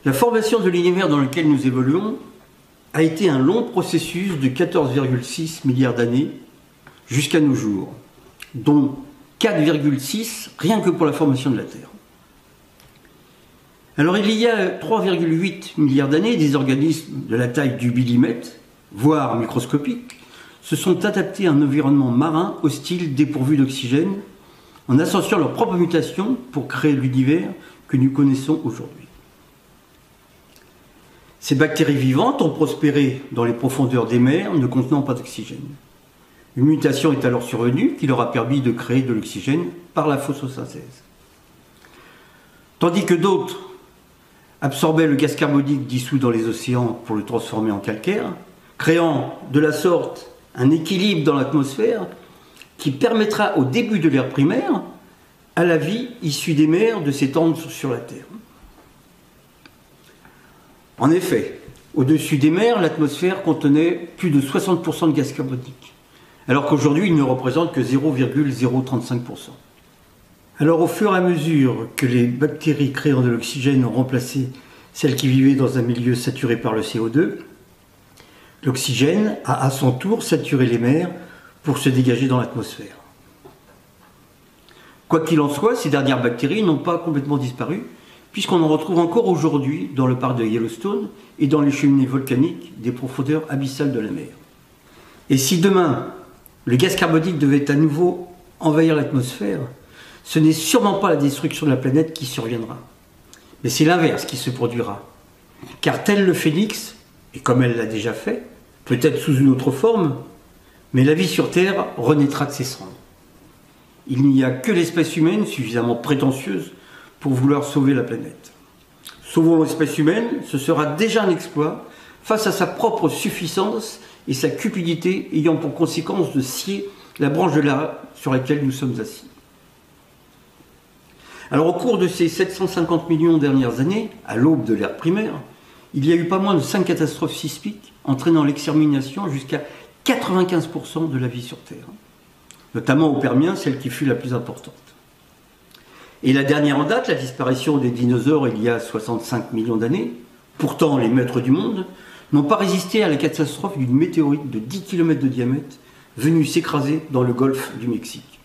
La formation de l'univers dans lequel nous évoluons a été un long processus de 14,6 milliards d'années jusqu'à nos jours, dont 4,6 rien que pour la formation de la Terre. Alors il y a 3,8 milliards d'années, des organismes de la taille du millimètre, voire microscopiques, se sont adaptés à un environnement marin hostile dépourvu d'oxygène, en associant leur propre mutation pour créer l'univers que nous connaissons aujourd'hui. Ces bactéries vivantes ont prospéré dans les profondeurs des mers ne contenant pas d'oxygène. Une mutation est alors survenue qui leur a permis de créer de l'oxygène par la photosynthèse. Tandis que d'autres absorbaient le gaz carbonique dissous dans les océans pour le transformer en calcaire, créant de la sorte un équilibre dans l'atmosphère qui permettra au début de l'ère primaire à la vie issue des mers de s'étendre sur la Terre. En effet, au-dessus des mers, l'atmosphère contenait plus de 60% de gaz carbonique, alors qu'aujourd'hui il ne représente que 0,035%. Alors au fur et à mesure que les bactéries créant de l'oxygène ont remplacé celles qui vivaient dans un milieu saturé par le CO2, l'oxygène a à son tour saturé les mers pour se dégager dans l'atmosphère. Quoi qu'il en soit, ces dernières bactéries n'ont pas complètement disparu, puisqu'on en retrouve encore aujourd'hui dans le parc de Yellowstone et dans les cheminées volcaniques des profondeurs abyssales de la mer. Et si demain, le gaz carbonique devait à nouveau envahir l'atmosphère, ce n'est sûrement pas la destruction de la planète qui surviendra. Mais c'est l'inverse qui se produira. Car tel le phénix, et comme elle l'a déjà fait, peut-être sous une autre forme, mais la vie sur Terre renaîtra de ses cendres. Il n'y a que l'espèce humaine suffisamment prétentieuse pour vouloir sauver la planète. Sauvons l'espèce humaine, ce sera déjà un exploit face à sa propre suffisance et sa cupidité ayant pour conséquence de scier la branche de l'arbre sur laquelle nous sommes assis. Alors au cours de ces 750 millions de dernières années, à l'aube de l'ère primaire, il y a eu pas moins de 5 catastrophes sismiques entraînant l'extermination jusqu'à 95% de la vie sur Terre, notamment au Permien, celle qui fut la plus importante. Et la dernière en date, la disparition des dinosaures il y a 65 millions d'années, pourtant les maîtres du monde, n'ont pas résisté à la catastrophe d'une météorite de 10 km de diamètre venue s'écraser dans le golfe du Mexique.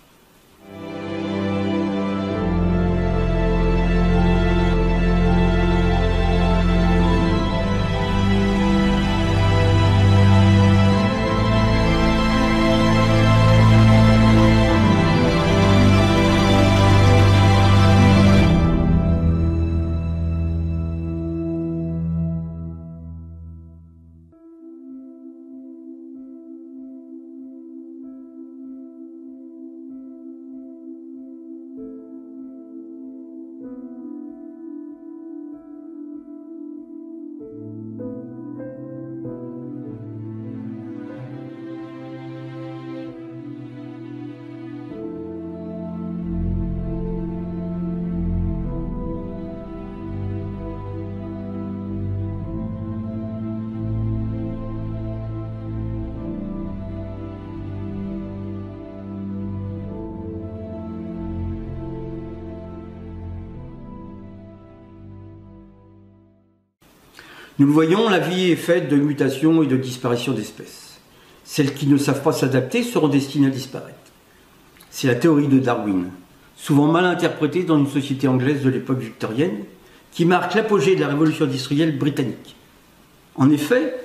Nous le voyons, la vie est faite de mutations et de disparition d'espèces. Celles qui ne savent pas s'adapter seront destinées à disparaître. C'est la théorie de Darwin, souvent mal interprétée dans une société anglaise de l'époque victorienne, qui marque l'apogée de la révolution industrielle britannique. En effet,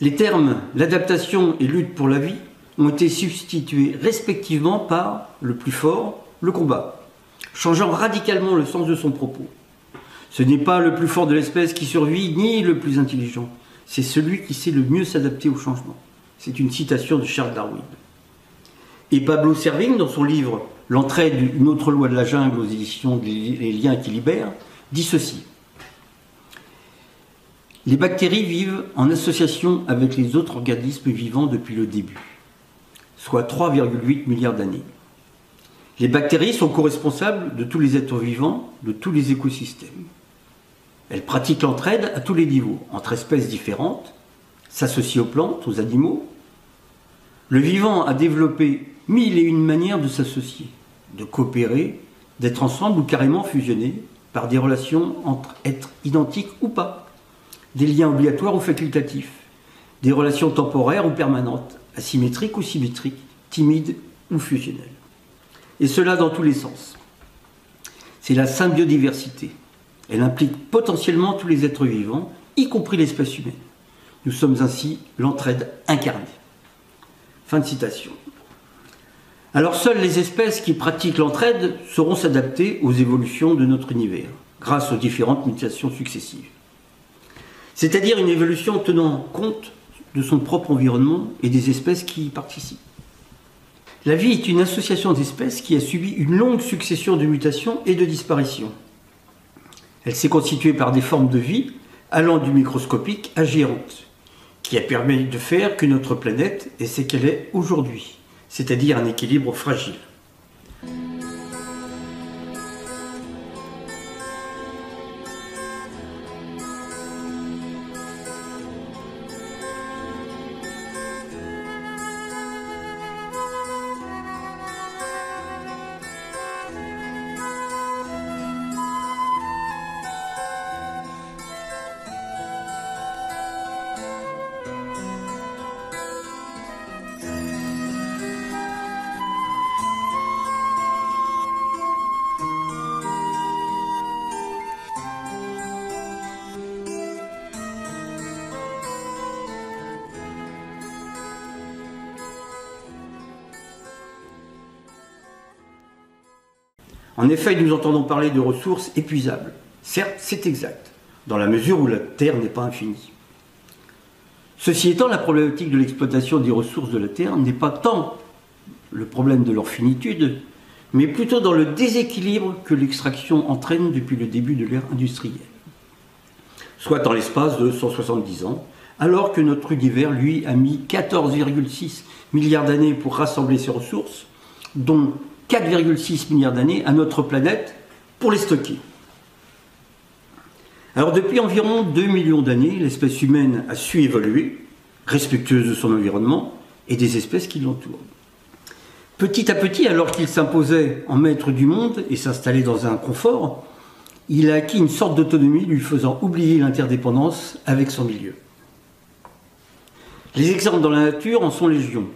Les termes l'adaptation et lutte pour la vie ont été substitués respectivement par le plus fort, le combat, changeant radicalement le sens de son propos. Ce n'est pas le plus fort de l'espèce qui survit, ni le plus intelligent, c'est celui qui sait le mieux s'adapter au changement. C'est une citation de Charles Darwin. Et Pablo Servigne, dans son livre « L'entraide, une autre loi de la jungle » aux éditions Les liens qui libèrent, dit ceci. Les bactéries vivent en association avec les autres organismes vivants depuis le début, soit 3,8 milliards d'années. Les bactéries sont co-responsables de tous les êtres vivants, de tous les écosystèmes. Elles pratiquent l'entraide à tous les niveaux, entre espèces différentes, s'associent aux plantes, aux animaux. Le vivant a développé 1001 manières de s'associer, de coopérer, d'être ensemble ou carrément fusionnés par des relations entre êtres identiques ou pas, des liens obligatoires ou facultatifs, des relations temporaires ou permanentes, asymétriques ou symétriques, timides ou fusionnelles. Et cela dans tous les sens. C'est la symbiodiversité. Elle implique potentiellement tous les êtres vivants, y compris l'espèce humaine. Nous sommes ainsi l'entraide incarnée. Fin de citation. Alors seules les espèces qui pratiquent l'entraide sauront s'adapter aux évolutions de notre univers, grâce aux différentes mutations successives. C'est-à-dire une évolution tenant compte de son propre environnement et des espèces qui y participent. La vie est une association d'espèces qui a subi une longue succession de mutations et de disparitions. Elle s'est constituée par des formes de vie allant du microscopique à géante, qui a permis de faire que notre planète est ce qu'elle est aujourd'hui, c'est-à-dire un équilibre fragile. En effet, nous entendons parler de ressources épuisables. Certes, c'est exact, dans la mesure où la Terre n'est pas infinie. Ceci étant, la problématique de l'exploitation des ressources de la Terre n'est pas tant le problème de leur finitude, mais plutôt dans le déséquilibre que l'extraction entraîne depuis le début de l'ère industrielle. Soit dans l'espace de 170 ans, alors que notre univers, lui, a mis 14,6 milliards d'années pour rassembler ses ressources, dont 4,6 milliards d'années à notre planète pour les stocker. Alors depuis environ 2 millions d'années, l'espèce humaine a su évoluer, respectueuse de son environnement et des espèces qui l'entourent. Petit à petit, alors qu'il s'imposait en maître du monde et s'installait dans un confort, il a acquis une sorte d'autonomie lui faisant oublier l'interdépendance avec son milieu. Les exemples dans la nature en sont légion.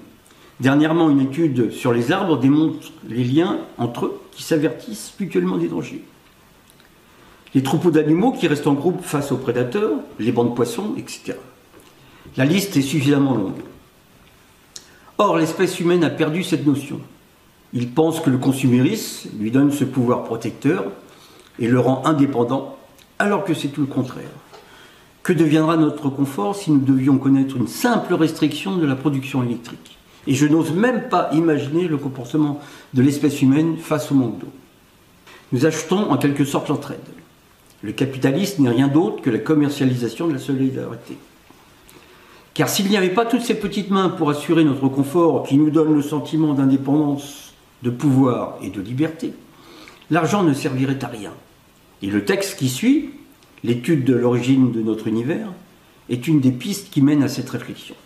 Dernièrement, une étude sur les arbres démontre les liens entre eux qui s'avertissent mutuellement des dangers. Les troupeaux d'animaux qui restent en groupe face aux prédateurs, les bancs de poissons, etc. La liste est suffisamment longue. Or, l'espèce humaine a perdu cette notion. Il pense que le consumérisme lui donne ce pouvoir protecteur et le rend indépendant, alors que c'est tout le contraire. Que deviendra notre confort si nous devions connaître une simple restriction de la production électrique ? Et je n'ose même pas imaginer le comportement de l'espèce humaine face au manque d'eau. Nous achetons en quelque sorte l'entraide. Le capitalisme n'est rien d'autre que la commercialisation de la solidarité. Car s'il n'y avait pas toutes ces petites mains pour assurer notre confort qui nous donnent le sentiment d'indépendance, de pouvoir et de liberté, l'argent ne servirait à rien. Et le texte qui suit, l'étude de l'origine de notre univers, est une des pistes qui mènent à cette réflexion.